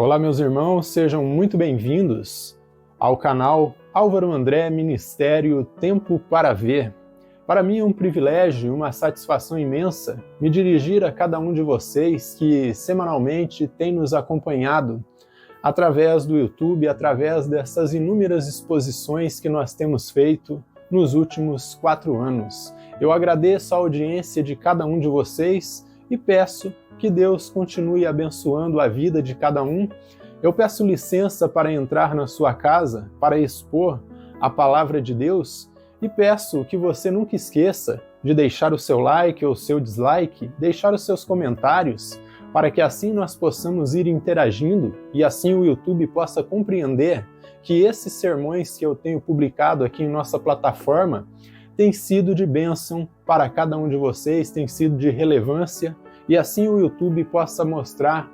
Olá, meus irmãos, sejam muito bem-vindos ao canal Álvaro André Ministério Tempo para Ver. Para mim é um privilégio e uma satisfação imensa me dirigir a cada um de vocês que semanalmente tem nos acompanhado através do YouTube, através dessas inúmeras exposições que nós temos feito nos últimos 4 anos. Eu agradeço a audiência de cada um de vocês e peço que Deus continue abençoando a vida de cada um. Eu peço licença para entrar na sua casa, para expor a palavra de Deus, e peço que você nunca esqueça de deixar o seu like ou o seu dislike, deixar os seus comentários, para que assim nós possamos ir interagindo e assim o YouTube possa compreender que esses sermões que eu tenho publicado aqui em nossa plataforma têm sido de bênção para cada um de vocês, têm sido de relevância, e assim o YouTube possa mostrar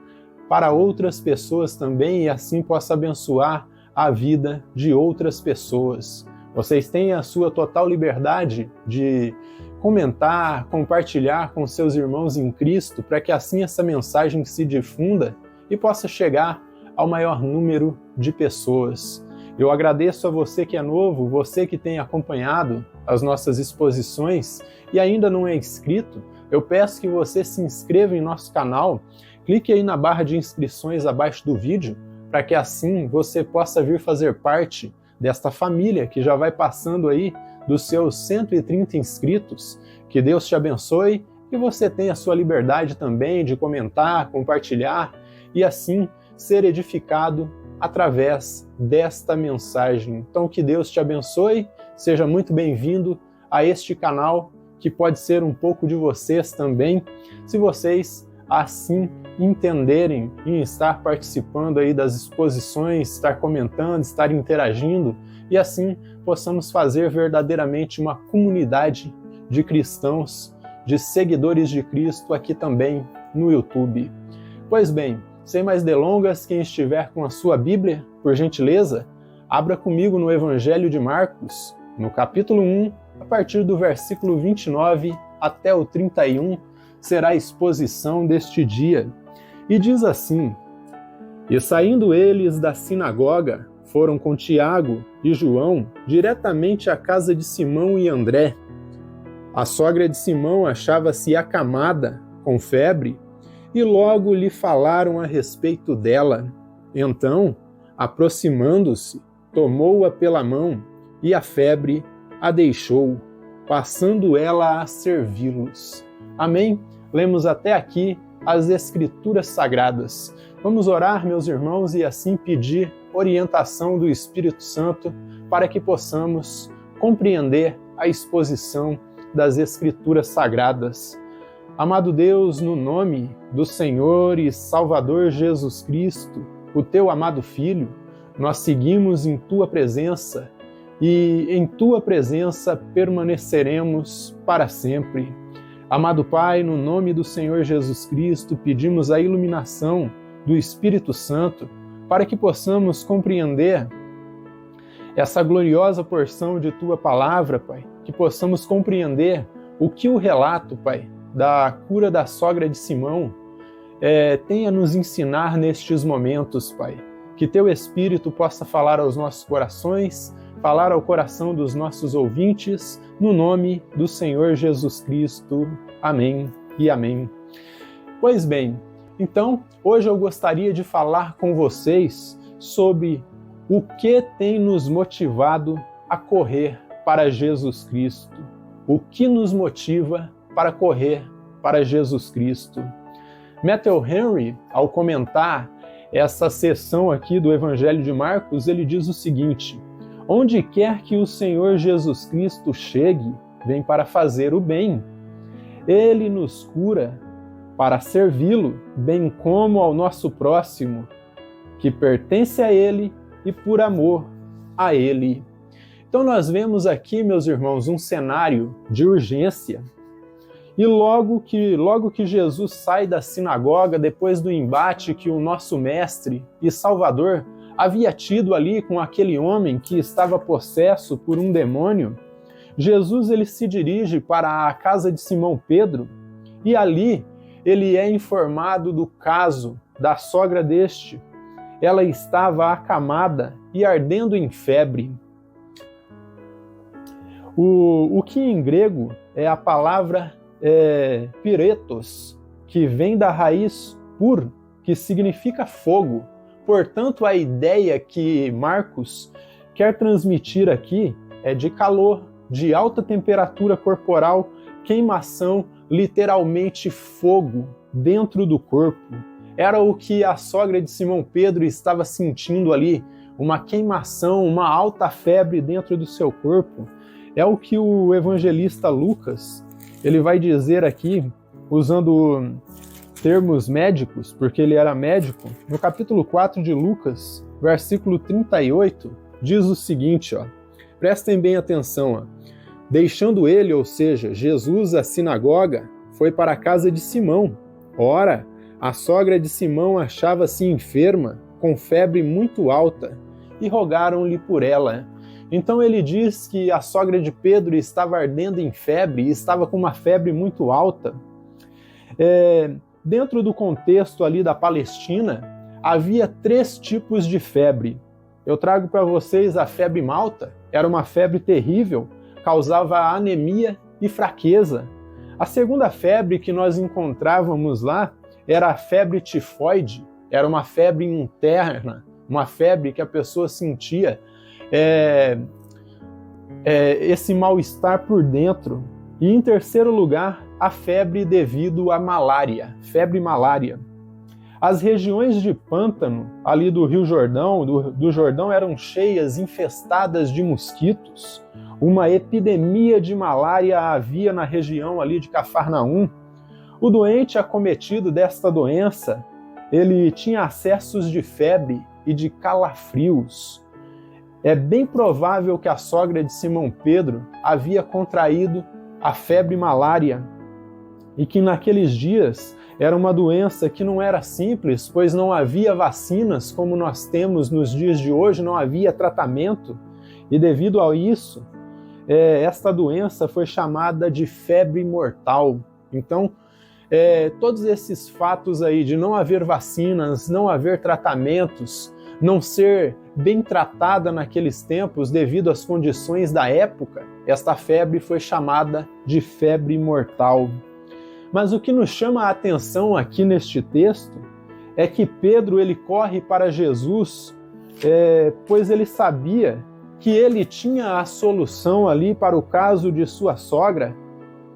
para outras pessoas também e assim possa abençoar a vida de outras pessoas. Vocês têm a sua total liberdade de comentar, compartilhar com seus irmãos em Cristo, para que assim essa mensagem se difunda e possa chegar ao maior número de pessoas. Eu agradeço a você que é novo, você que tem acompanhado as nossas exposições e ainda não é inscrito. Eu peço que você se inscreva em nosso canal, clique aí na barra de inscrições abaixo do vídeo, para que assim você possa vir fazer parte desta família que já vai passando aí dos seus 130 inscritos. Que Deus te abençoe e você tenha a sua liberdade também de comentar, compartilhar e assim ser edificado através desta mensagem. Então que Deus te abençoe, seja muito bem-vindo a este canal, que pode ser um pouco de vocês também, se vocês assim entenderem em estar participando aí das exposições, estar comentando, estar interagindo, e assim possamos fazer verdadeiramente uma comunidade de cristãos, de seguidores de Cristo aqui também no YouTube. Pois bem, sem mais delongas, quem estiver com a sua Bíblia, por gentileza, abra comigo no Evangelho de Marcos, no capítulo 1, a partir do versículo 29 até o 31, será a exposição deste dia. E diz assim: E saindo eles da sinagoga, foram com Tiago e João diretamente à casa de Simão e André. A sogra de Simão achava-se acamada, com febre, e logo lhe falaram a respeito dela. Então, aproximando-se, tomou-a pela mão, e a febre a deixou, passando ela a servi-los. Amém? Lemos até aqui as Escrituras Sagradas. Vamos orar, meus irmãos, e assim pedir orientação do Espírito Santo para que possamos compreender a exposição das Escrituras Sagradas. Amado Deus, no nome do Senhor e Salvador Jesus Cristo, o teu amado Filho, nós seguimos em tua presença e em tua presença permaneceremos para sempre. Amado Pai, no nome do Senhor Jesus Cristo, pedimos a iluminação do Espírito Santo para que possamos compreender essa gloriosa porção de tua palavra, Pai, que possamos compreender o que o relato, Pai, da cura da sogra de Simão tem a nos ensinar nestes momentos, Pai. Que teu Espírito possa falar aos nossos corações, falar ao coração dos nossos ouvintes, no nome do Senhor Jesus Cristo. Amém e amém. Pois bem, então, hoje eu gostaria de falar com vocês sobre o que tem nos motivado a correr para Jesus Cristo. O que nos motiva para correr para Jesus Cristo. Matthew Henry, ao comentar essa seção aqui do Evangelho de Marcos, ele diz o seguinte: onde quer que o Senhor Jesus Cristo chegue, vem para fazer o bem. Ele nos cura para servi-lo, bem como ao nosso próximo, que pertence a Ele e por amor a Ele. Então nós vemos aqui, meus irmãos, um cenário de urgência. E logo que Jesus sai da sinagoga, depois do embate que o nosso mestre e Salvador havia tido ali com aquele homem que estava possesso por um demônio, Jesus ele se dirige para a casa de Simão Pedro e ali ele é informado do caso da sogra deste, ela estava acamada e ardendo em febre. O que em grego é a palavra piretos, que vem da raiz pur, que significa fogo. Portanto, a ideia que Marcos quer transmitir aqui é de calor, de alta temperatura corporal, queimação, literalmente fogo dentro do corpo. Era o que a sogra de Simão Pedro estava sentindo ali, uma queimação, uma alta febre dentro do seu corpo. É o que o evangelista Lucas, ele vai dizer aqui, usando termos médicos, porque ele era médico. No capítulo 4 de Lucas, versículo 38, diz o seguinte, prestem bem atenção, deixando ele, ou seja, Jesus, a sinagoga, foi para a casa de Simão. Ora, a sogra de Simão achava-se enferma, com febre muito alta, e rogaram-lhe por ela. Então ele diz que a sogra de Pedro estava ardendo em febre, e estava com uma febre muito alta. Dentro do contexto ali da Palestina, havia 3 tipos de febre. Eu trago para vocês a febre malta, era uma febre terrível, causava anemia e fraqueza. A segunda febre que nós encontrávamos lá era a febre tifoide, era uma febre interna, uma febre que a pessoa sentia esse mal-estar por dentro. E em terceiro lugar, a febre devido à malária, febre malária. As regiões de pântano, ali do Rio Jordão, do Jordão, eram cheias, infestadas de mosquitos. Uma epidemia de malária havia na região ali de Cafarnaum. O doente acometido desta doença, ele tinha acessos de febre e de calafrios. É bem provável que a sogra de Simão Pedro havia contraído a febre malária e que naqueles dias era uma doença que não era simples, pois não havia vacinas como nós temos nos dias de hoje, não havia tratamento, e devido a isso, esta doença foi chamada de febre mortal. Então, todos esses fatos aí de não haver vacinas, não haver tratamentos, não ser bem tratada naqueles tempos devido às condições da época, esta febre foi chamada de febre mortal. Mas o que nos chama a atenção aqui neste texto é que Pedro ele corre para Jesus, pois ele sabia que ele tinha a solução ali para o caso de sua sogra,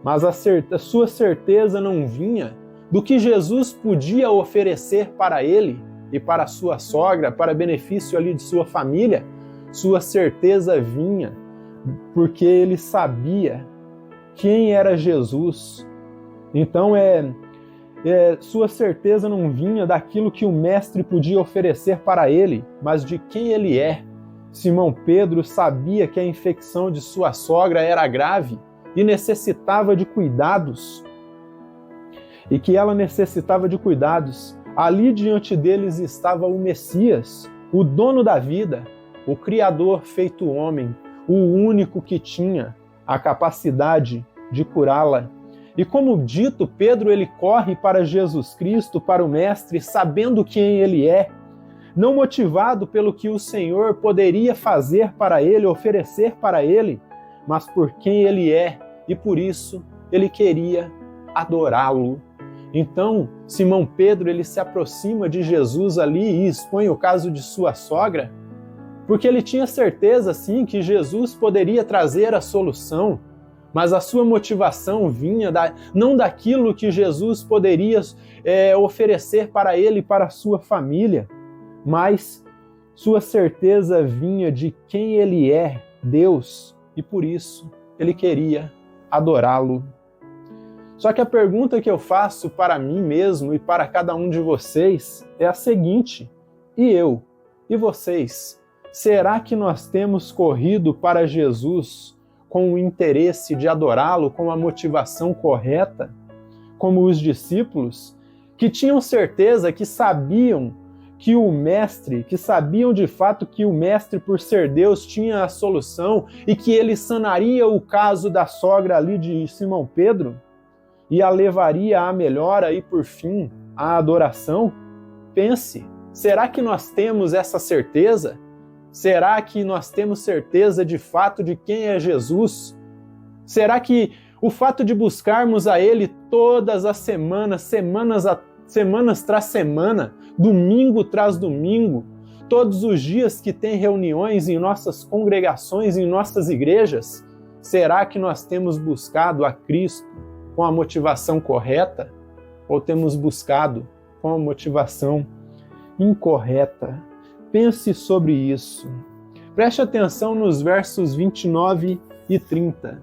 mas a sua certeza não vinha do que Jesus podia oferecer para ele e para sua sogra, para benefício ali de sua família. Sua certeza vinha porque ele sabia quem era Jesus. Então, sua certeza não vinha daquilo que o mestre podia oferecer para ele, mas de quem ele é. Simão Pedro sabia que a infecção de sua sogra era grave e necessitava de cuidados. E que ela necessitava de cuidados. Ali diante deles estava o Messias, o dono da vida, o Criador feito homem, o único que tinha a capacidade de curá-la. E como dito, Pedro ele corre para Jesus Cristo, para o Mestre, sabendo quem ele é, não motivado pelo que o Senhor poderia fazer para ele, oferecer para ele, mas por quem ele é, e por isso ele queria adorá-lo. Então, Simão Pedro ele se aproxima de Jesus ali e expõe o caso de sua sogra, porque ele tinha certeza, sim, que Jesus poderia trazer a solução, mas a sua motivação vinha não daquilo que Jesus poderia oferecer para ele e para a sua família, mas sua certeza vinha de quem ele é, Deus, e por isso ele queria adorá-lo. Só que a pergunta que eu faço para mim mesmo e para cada um de vocês é a seguinte: e eu? E vocês? Será que nós temos corrido para Jesus com o interesse de adorá-lo, com a motivação correta, como os discípulos, que tinham certeza, que sabiam que o Mestre, que sabiam de fato que o Mestre, por ser Deus, tinha a solução e que ele sanaria o caso da sogra ali de Simão Pedro e a levaria à melhora e, por fim, à adoração? Pense, Será que nós temos essa certeza? Será que nós temos certeza de fato de quem é Jesus? Será que o fato de buscarmos a Ele todas as semanas, semanas tras semana, domingo tras domingo, todos os dias que tem reuniões em nossas congregações, em nossas igrejas, será que nós temos buscado a Cristo com a motivação correta? Ou temos buscado com a motivação incorreta? Pense sobre isso. Preste atenção nos versos 29 e 30.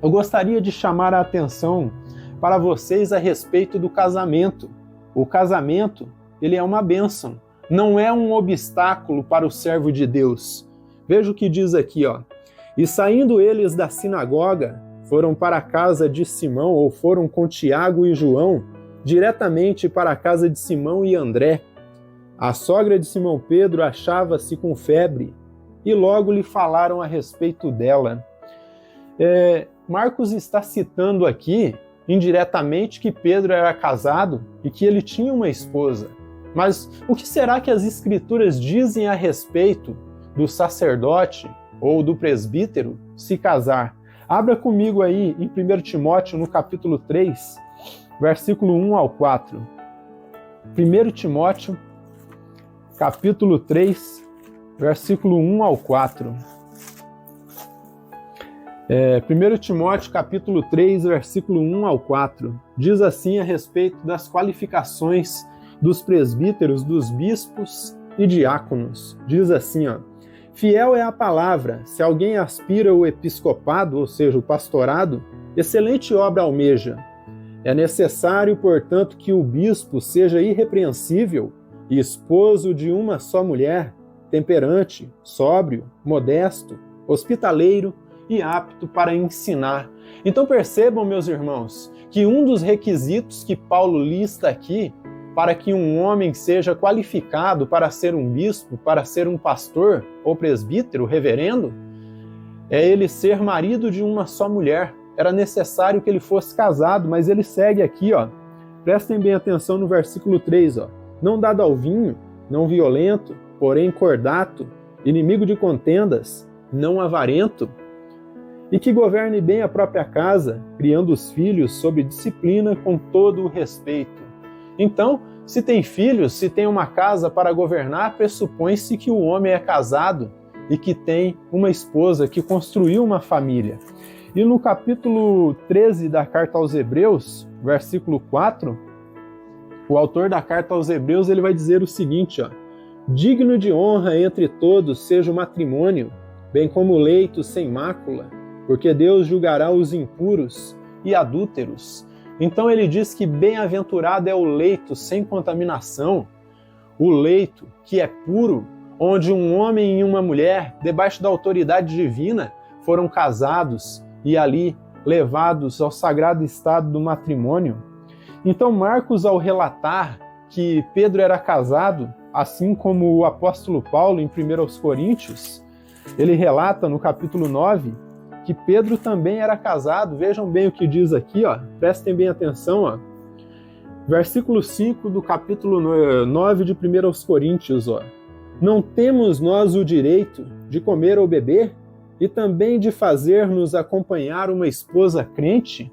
Eu gostaria de chamar a atenção para vocês a respeito do casamento. O casamento, ele é uma bênção, não é um obstáculo para o servo de Deus. Veja o que diz aqui, ó. E saindo eles da sinagoga, foram para a casa de Simão, ou foram com Tiago e João, diretamente para a casa de Simão e André. A sogra de Simão Pedro achava-se com febre, e logo lhe falaram a respeito dela. Marcos está citando aqui, indiretamente, que Pedro era casado e que ele tinha uma esposa. Mas o que será que as Escrituras dizem a respeito do sacerdote ou do presbítero se casar? Abra comigo aí em 1 Timóteo, no capítulo 3, versículo 1 ao 4. 1 Timóteo, capítulo 3, versículo 1 ao 4. 1 Timóteo, capítulo 3, versículo 1 ao 4. Diz assim a respeito das qualificações dos presbíteros, dos bispos e diáconos. Diz assim, ó: fiel é a palavra, se alguém aspira o episcopado, ou seja, o pastorado, excelente obra almeja. É necessário, portanto, que o bispo seja irrepreensível e esposo de uma só mulher, temperante, sóbrio, modesto, hospitaleiro e apto para ensinar. Então percebam, meus irmãos, que um dos requisitos que Paulo lista aqui para que um homem seja qualificado para ser um bispo, para ser um pastor ou presbítero, reverendo, é ele ser marido de uma só mulher. Era necessário que ele fosse casado, mas ele segue aqui, ó. Prestem bem atenção no versículo 3, ó. Não dado ao vinho, não violento, porém cordato, inimigo de contendas, não avarento, e que governe bem a própria casa, criando os filhos sob disciplina com todo o respeito. Então, se tem filhos, se tem uma casa para governar, pressupõe-se que o homem é casado e que tem uma esposa, que construiu uma família. E no capítulo 13 da carta aos Hebreus, versículo 4, o autor da carta aos Hebreus ele vai dizer o seguinte, ó: digno de honra entre todos seja o matrimônio, bem como o leito sem mácula, porque Deus julgará os impuros e adúlteros. Então ele diz que bem-aventurado é o leito sem contaminação, o leito que é puro, onde um homem e uma mulher, debaixo da autoridade divina, foram casados e ali levados ao sagrado estado do matrimônio. Então Marcos, ao relatar que Pedro era casado, assim como o apóstolo Paulo em 1 Coríntios, ele relata no capítulo 9, que Pedro também era casado. Vejam bem o que diz aqui, ó. Prestem bem atenção, ó. Versículo 5 do capítulo 9 de 1 Coríntios, ó. Não temos nós o direito de comer ou beber e também de fazer-nos acompanhar uma esposa crente?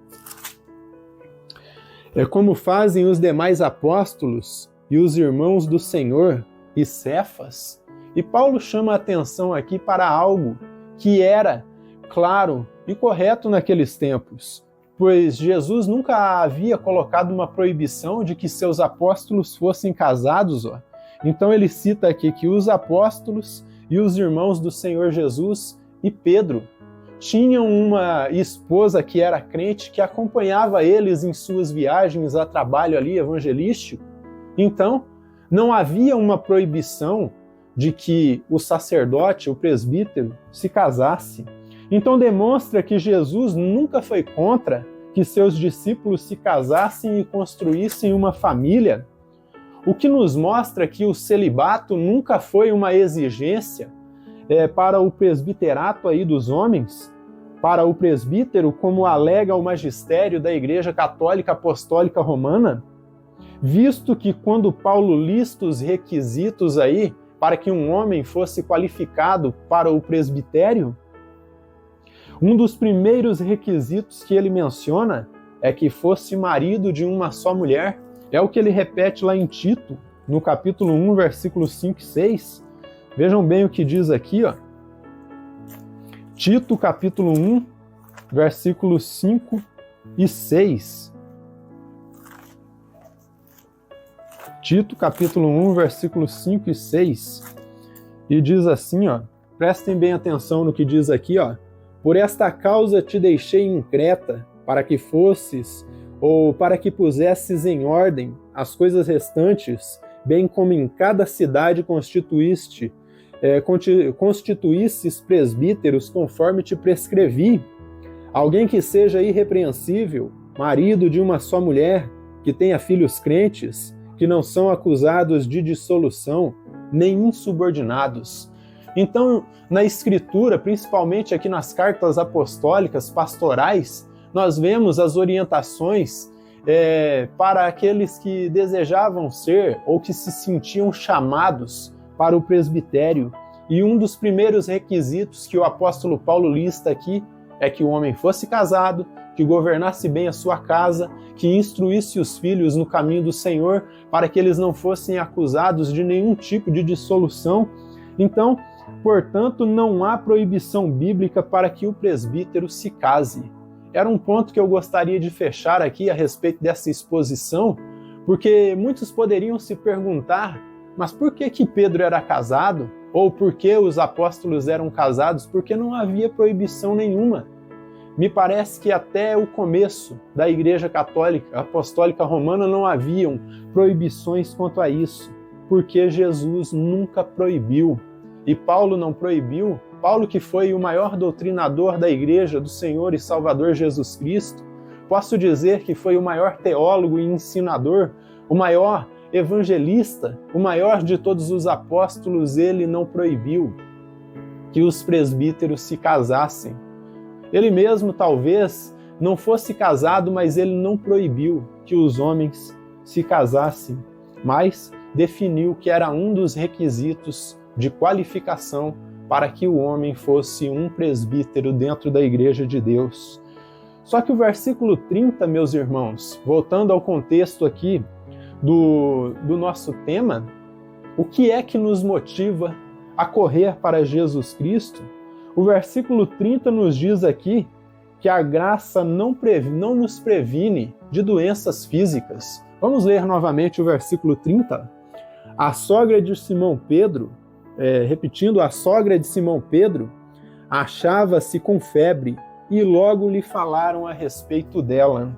É como fazem os demais apóstolos e os irmãos do Senhor e Cefas. E Paulo chama a atenção aqui para algo que era claro e correto naqueles tempos, pois Jesus nunca havia colocado uma proibição de que seus apóstolos fossem casados. Ó. Então ele cita aqui que os apóstolos e os irmãos do Senhor Jesus e Pedro tinham uma esposa que era crente, que acompanhava eles em suas viagens a trabalho ali evangelístico. Então não havia uma proibição de que o sacerdote, o presbítero, se casasse. Então demonstra que Jesus nunca foi contra que seus discípulos se casassem e construíssem uma família, o que nos mostra que o celibato nunca foi uma exigência para o presbiterato aí dos homens, para o presbítero, como alega o magistério da Igreja Católica Apostólica Romana. visto que quando Paulo lista os requisitos aí para que um homem fosse qualificado para o presbitério, um dos primeiros requisitos que ele menciona é que fosse marido de uma só mulher. É o que ele repete lá em Tito, no capítulo 1, versículos 5 e 6. Vejam bem o que diz aqui, ó. Tito, capítulo 1, versículos 5 e 6. Tito, capítulo 1, versículos 5 e 6. E diz assim, ó, prestem bem atenção no que diz aqui, ó. Por esta causa te deixei em Creta, para que fosses, ou para que pusesses em ordem as coisas restantes, bem como em cada cidade constituísses presbíteros conforme te prescrevi. Alguém que seja irrepreensível, marido de uma só mulher, que tenha filhos crentes, que não são acusados de dissolução, nem insubordinados. Então, na Escritura, principalmente aqui nas cartas apostólicas, pastorais, nós vemos as orientações para aqueles que desejavam ser ou que se sentiam chamados para o presbitério. E um dos primeiros requisitos que o apóstolo Paulo lista aqui é que o homem fosse casado, que governasse bem a sua casa, que instruísse os filhos no caminho do Senhor, para que eles não fossem acusados de nenhum tipo de dissolução. Então, portanto, não há proibição bíblica para que o presbítero se case. Era um ponto que eu gostaria de fechar aqui a respeito dessa exposição, porque muitos poderiam se perguntar, mas por que Pedro era casado? Ou por que os apóstolos eram casados? Porque não havia proibição nenhuma. Me parece que até o começo da Igreja Católica Apostólica Romana não haviam proibições quanto a isso, porque Jesus nunca proibiu. E Paulo não proibiu. Paulo, que foi o maior doutrinador da Igreja do Senhor e Salvador Jesus Cristo, posso dizer que foi o maior teólogo e ensinador, o maior evangelista, o maior de todos os apóstolos. Ele não proibiu que os presbíteros se casassem. Ele mesmo talvez não fosse casado, mas ele não proibiu que os homens se casassem, mas definiu que era um dos requisitos de qualificação para que o homem fosse um presbítero dentro da Igreja de Deus. Só que o versículo 30, meus irmãos, voltando ao contexto aqui do nosso tema, o que é que nos motiva a correr para Jesus Cristo? O versículo 30 nos diz aqui que a graça não nos previne de doenças físicas. Vamos ler novamente o versículo 30. A sogra de Simão Pedro, repetindo, a sogra de Simão Pedro achava-se com febre e logo lhe falaram a respeito dela.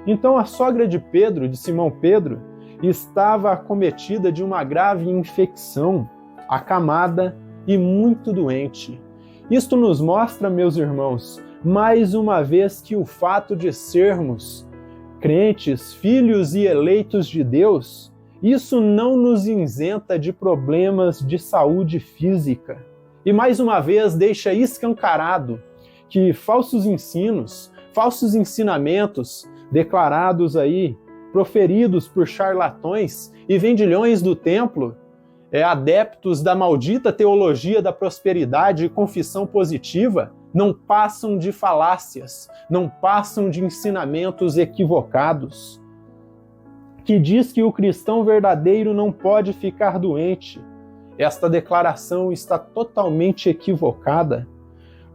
Então a sogra de Pedro, de Simão Pedro, estava acometida de uma grave infecção, acamada e muito doente. Isto nos mostra, meus irmãos, mais uma vez que o fato de sermos crentes, filhos e eleitos de Deus, isso não nos isenta de problemas de saúde física. E mais uma vez deixa escancarado que falsos ensinos, falsos ensinamentos declarados aí, proferidos por charlatões e vendilhões do templo, adeptos da maldita teologia da prosperidade e confissão positiva, não passam de falácias, não passam de ensinamentos equivocados, que diz que o cristão verdadeiro não pode ficar doente. Esta declaração está totalmente equivocada,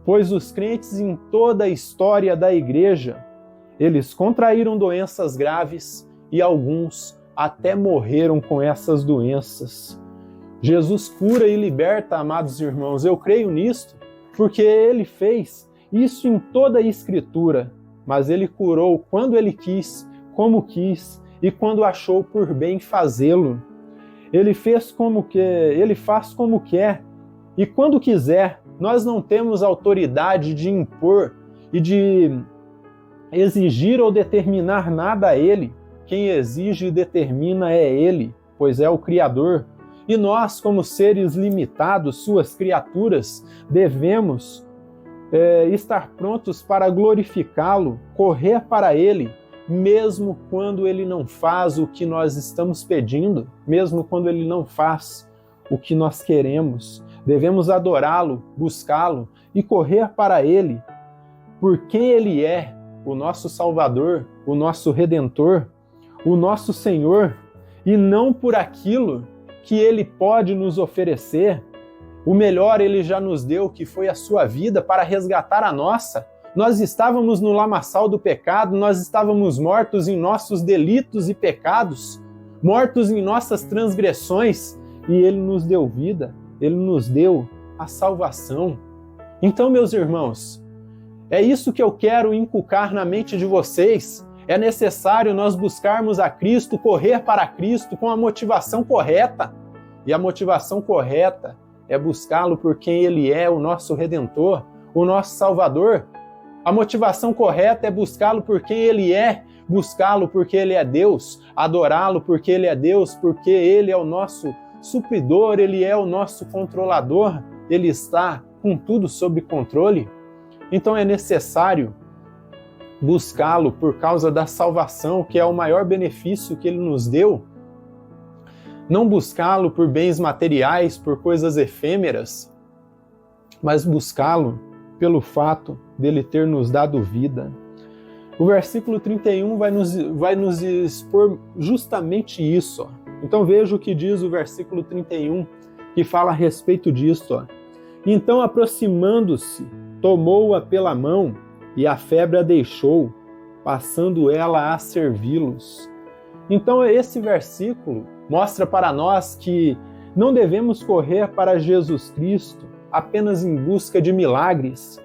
pois os crentes em toda a história da Igreja, eles contraíram doenças graves e alguns até morreram com essas doenças. Jesus cura e liberta, amados irmãos. Eu creio nisto, porque Ele fez isso em toda a Escritura, mas Ele curou quando Ele quis, como quis e quando achou por bem fazê-lo. Ele faz como quer e quando quiser. Nós não temos autoridade de impor e de exigir ou determinar nada a Ele. Quem exige e determina é Ele, pois é o Criador. E nós, como seres limitados, suas criaturas, devemos estar prontos para glorificá-lo, correr para Ele, mesmo quando Ele não faz o que nós estamos pedindo, mesmo quando Ele não faz o que nós queremos. Devemos adorá-lo, buscá-lo e correr para Ele, por quem Ele é, o nosso Salvador, o nosso Redentor, o nosso Senhor, e não por aquilo que Ele pode nos oferecer. O melhor Ele já nos deu, que foi a sua vida, para resgatar a nossa. Nós estávamos no lamaçal do pecado, nós estávamos mortos em nossos delitos e pecados, mortos em nossas transgressões, e Ele nos deu vida, Ele nos deu a salvação. Então, meus irmãos, é isso que eu quero inculcar na mente de vocês. É necessário nós buscarmos a Cristo, correr para Cristo com a motivação correta. E a motivação correta é buscá-lo por quem Ele é, o nosso Redentor, o nosso Salvador. A motivação correta é buscá-lo por quem Ele é, buscá-lo porque Ele é Deus, adorá-lo porque Ele é Deus, porque Ele é o nosso supridor, Ele é o nosso controlador, Ele está com tudo sob controle. Então é necessário buscá-lo por causa da salvação, que é o maior benefício que Ele nos deu. Não buscá-lo por bens materiais, por coisas efêmeras, mas buscá-lo pelo fato dele ter nos dado vida. O versículo 31 vai nos expor justamente isso. Então veja o que diz o versículo 31, que fala a respeito disso. Então, aproximando-se, tomou-a pela mão e a febre a deixou, passando ela a servi-los. Então esse versículo mostra para nós que não devemos correr para Jesus Cristo apenas em busca de milagres,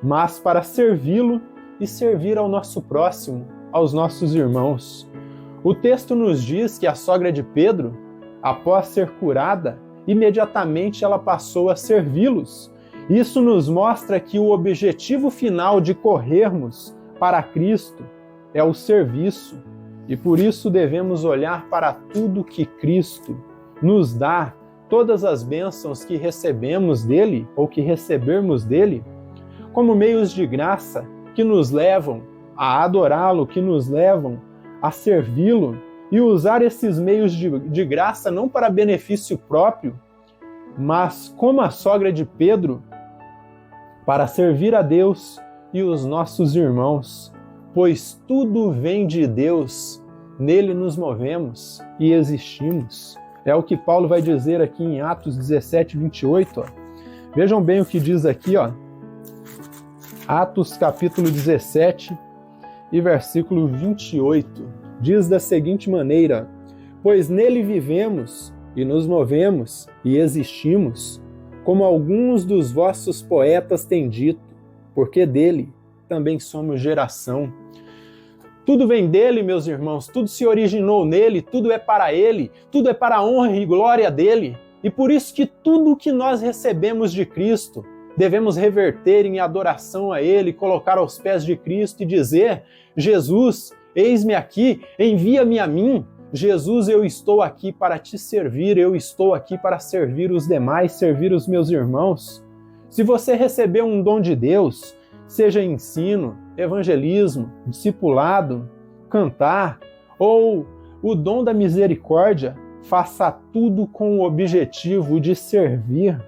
mas para servi-lo e servir ao nosso próximo, aos nossos irmãos. O texto nos diz que a sogra de Pedro, após ser curada, imediatamente ela passou a servi-los. Isso nos mostra que o objetivo final de corrermos para Cristo é o serviço, e por isso devemos olhar para tudo que Cristo nos dá, todas as bênçãos que recebemos dele ou que recebermos dele, como meios de graça que nos levam a adorá-lo, que nos levam a servi-lo, e usar esses meios de graça não para benefício próprio, mas como a sogra de Pedro, para servir a Deus e os nossos irmãos, pois tudo vem de Deus, nele nos movemos e existimos. É o que Paulo vai dizer aqui em Atos 17, 28. Vejam bem o que diz aqui, Atos capítulo 17 e versículo 28. Diz da seguinte maneira: pois nele vivemos e nos movemos e existimos, como alguns dos vossos poetas têm dito, porque dele também somos geração. Tudo vem dele, meus irmãos, tudo se originou nele, tudo é para ele, tudo é para a honra e glória dele. E por isso que tudo que nós recebemos de Cristo, devemos reverter em adoração a ele, colocar aos pés de Cristo e dizer: Jesus, eis-me aqui, envia-me a mim. Jesus, eu estou aqui para te servir, eu estou aqui para servir os demais, servir os meus irmãos. Se você recebeu um dom de Deus, seja ensino, evangelismo, discipulado, cantar, ou o dom da misericórdia, faça tudo com o objetivo de servir.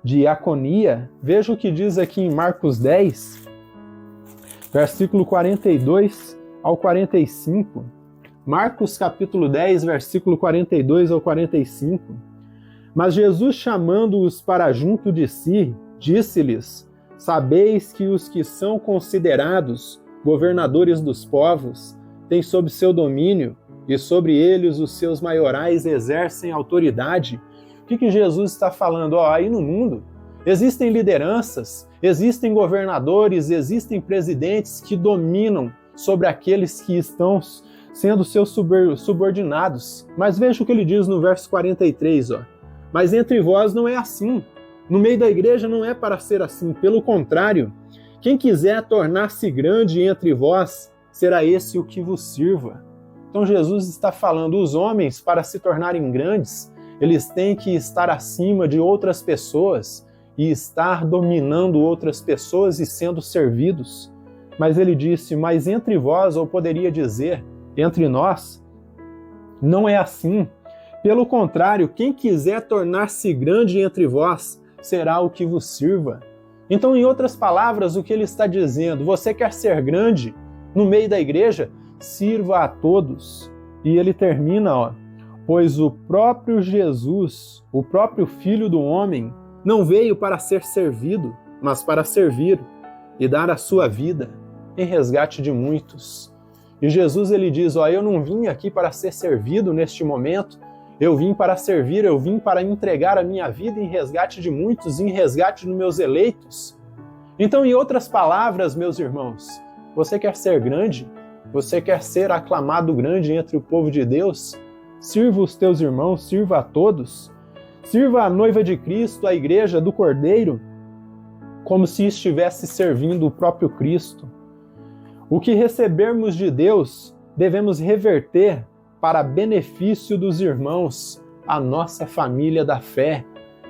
Diaconia, veja o que diz aqui em Marcos 10, versículo 42 ao 45. Marcos capítulo 10, versículo 42 ao 45. Mas Jesus, chamando-os para junto de si, disse-lhes: sabeis que os que são considerados governadores dos povos têm sob seu domínio, e sobre eles os seus maiorais exercem autoridade. O que Jesus está falando? Aí no mundo existem lideranças, existem governadores, existem presidentes que dominam sobre aqueles que estão sendo seus subordinados. Mas veja o que ele diz no verso 43. Mas entre vós não é assim. No meio da igreja não é para ser assim. Pelo contrário, quem quiser tornar-se grande entre vós, será esse o que vos sirva. Então Jesus está falando, os homens, para se tornarem grandes, eles têm que estar acima de outras pessoas e estar dominando outras pessoas e sendo servidos. Mas ele disse, mas entre vós, ou poderia dizer, entre nós, não é assim. Pelo contrário, quem quiser tornar-se grande entre vós, será o que vos sirva. Então, em outras palavras, o que ele está dizendo, você quer ser grande no meio da igreja? Sirva a todos. E ele termina, pois o próprio Jesus, o próprio Filho do Homem, não veio para ser servido, mas para servir e dar a sua vida em resgate de muitos. E Jesus, ele diz, eu não vim aqui para ser servido neste momento, eu vim para servir, eu vim para entregar a minha vida em resgate de muitos, em resgate dos meus eleitos. Então, em outras palavras, meus irmãos, você quer ser grande? Você quer ser aclamado grande entre o povo de Deus? Sirva os teus irmãos, sirva a todos. Sirva a noiva de Cristo, a igreja do Cordeiro, como se estivesse servindo o próprio Cristo. O que recebermos de Deus, devemos reverter para benefício dos irmãos, a nossa família da fé.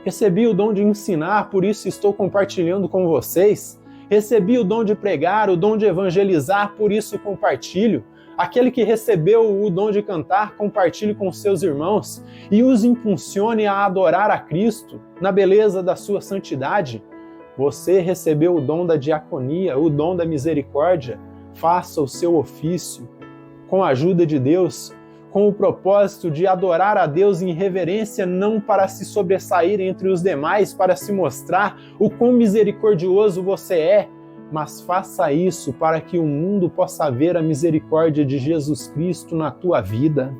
Recebi o dom de ensinar, por isso estou compartilhando com vocês. Recebi o dom de pregar, o dom de evangelizar, por isso compartilho. Aquele que recebeu o dom de cantar, compartilhe com seus irmãos e os impulsione a adorar a Cristo na beleza da sua santidade. Você recebeu o dom da diaconia, o dom da misericórdia. Faça o seu ofício com a ajuda de Deus, com o propósito de adorar a Deus em reverência, não para se sobressair entre os demais, para se mostrar o quão misericordioso você é, mas faça isso para que o mundo possa ver a misericórdia de Jesus Cristo na tua vida.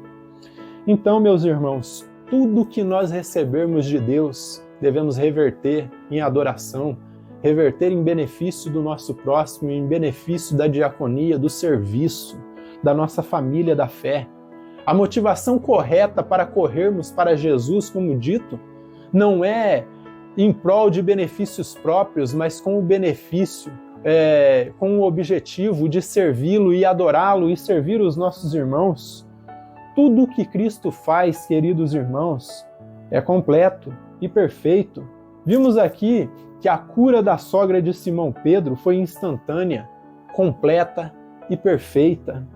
Então, meus irmãos, tudo que nós recebermos de Deus, devemos reverter em adoração, reverter em benefício do nosso próximo, em benefício da diaconia, do serviço, da nossa família da fé. A motivação correta para corrermos para Jesus, como dito, não é em prol de benefícios próprios, mas com o benefício, com o objetivo de servi-lo e adorá-lo e servir os nossos irmãos. Tudo o que Cristo faz, queridos irmãos, é completo e perfeito. Vimos aqui que a cura da sogra de Simão Pedro foi instantânea, completa e perfeita.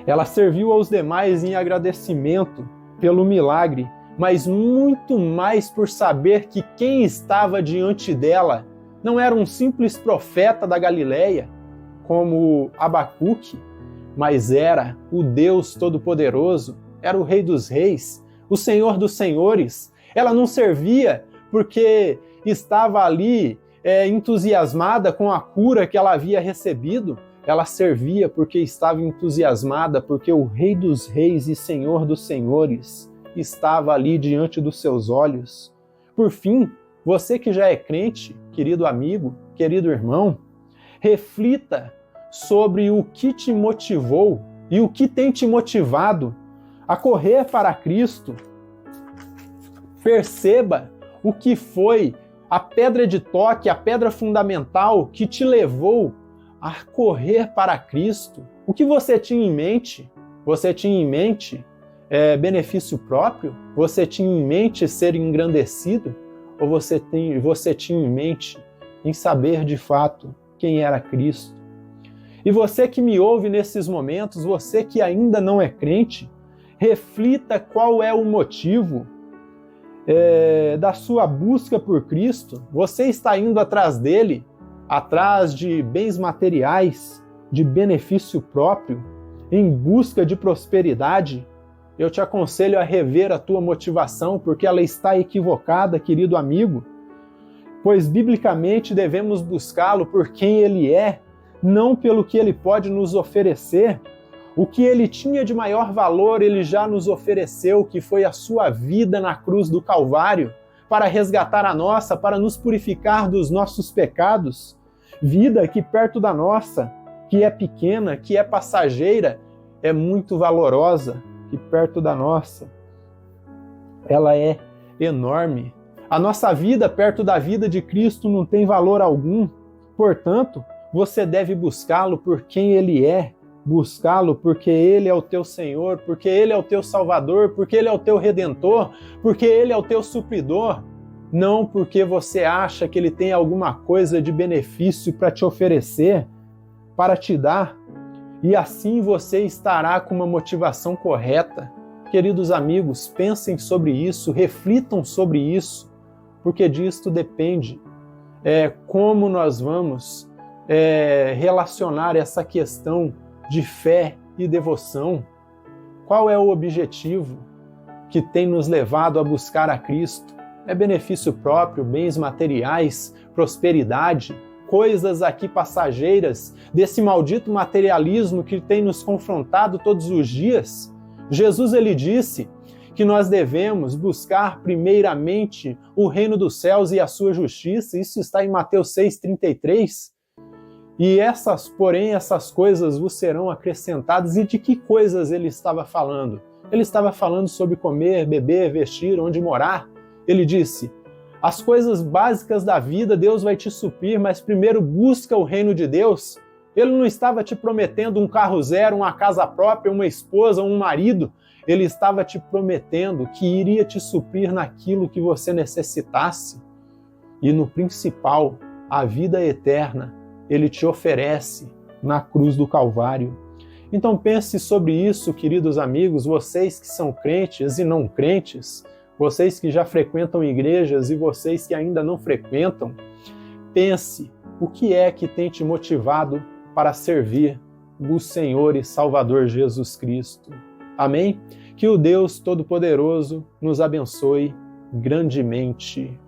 Ela serviu aos demais em agradecimento pelo milagre, mas muito mais por saber que quem estava diante dela não era um simples profeta da Galileia, como Abacuque, mas era o Deus Todo-Poderoso, era o Rei dos Reis, o Senhor dos Senhores. Ela não servia porque estava ali entusiasmada com a cura que ela havia recebido. Ela servia porque estava entusiasmada, porque o Rei dos Reis e Senhor dos Senhores estava ali diante dos seus olhos. Por fim, você que já é crente, querido amigo, querido irmão, reflita sobre o que te motivou e o que tem te motivado a correr para Cristo. Perceba o que foi a pedra de toque, a pedra fundamental que te levou a correr para Cristo. O que você tinha em mente? Você tinha em mente benefício próprio? Você tinha em mente ser engrandecido? Ou você tinha em mente em saber de fato quem era Cristo? E você que me ouve nesses momentos, você que ainda não é crente, reflita qual é o motivo da sua busca por Cristo. Você está indo atrás dele, atrás de bens materiais, de benefício próprio, em busca de prosperidade? Eu te aconselho a rever a tua motivação, porque ela está equivocada, querido amigo. Pois, biblicamente, devemos buscá-lo por quem ele é, não pelo que ele pode nos oferecer. O que ele tinha de maior valor, ele já nos ofereceu, que foi a sua vida na cruz do Calvário, para resgatar a nossa, para nos purificar dos nossos pecados. Vida que perto da nossa, que é pequena, que é passageira, é muito valorosa, que perto da nossa, ela é enorme. A nossa vida perto da vida de Cristo não tem valor algum. Portanto, você deve buscá-lo por quem ele é, buscá-lo porque ele é o teu Senhor, porque ele é o teu Salvador, porque ele é o teu Redentor, porque ele é o teu supridor. Não porque você acha que ele tem alguma coisa de benefício para te oferecer, para te dar, e assim você estará com uma motivação correta. Queridos amigos, pensem sobre isso, reflitam sobre isso, porque disto depende como nós vamos relacionar essa questão de fé e devoção. Qual é o objetivo que tem nos levado a buscar a Cristo? É benefício próprio, bens materiais, prosperidade, coisas aqui passageiras, desse maldito materialismo que tem nos confrontado todos os dias? Jesus, ele disse que nós devemos buscar primeiramente o reino dos céus e a sua justiça. Isso está em Mateus 6,33. E essas coisas vos serão acrescentadas. E de que coisas ele estava falando? Ele estava falando sobre comer, beber, vestir, onde morar. Ele disse: as coisas básicas da vida Deus vai te suprir, mas primeiro busca o reino de Deus. Ele não estava te prometendo um carro zero, uma casa própria, uma esposa, um marido. Ele estava te prometendo que iria te suprir naquilo que você necessitasse. E no principal, a vida eterna, ele te oferece na cruz do Calvário. Então pense sobre isso, queridos amigos, vocês que são crentes e não crentes, vocês que já frequentam igrejas e vocês que ainda não frequentam. Pense o que é que tem te motivado para servir o Senhor e Salvador Jesus Cristo. Amém? Que o Deus Todo-Poderoso nos abençoe grandemente.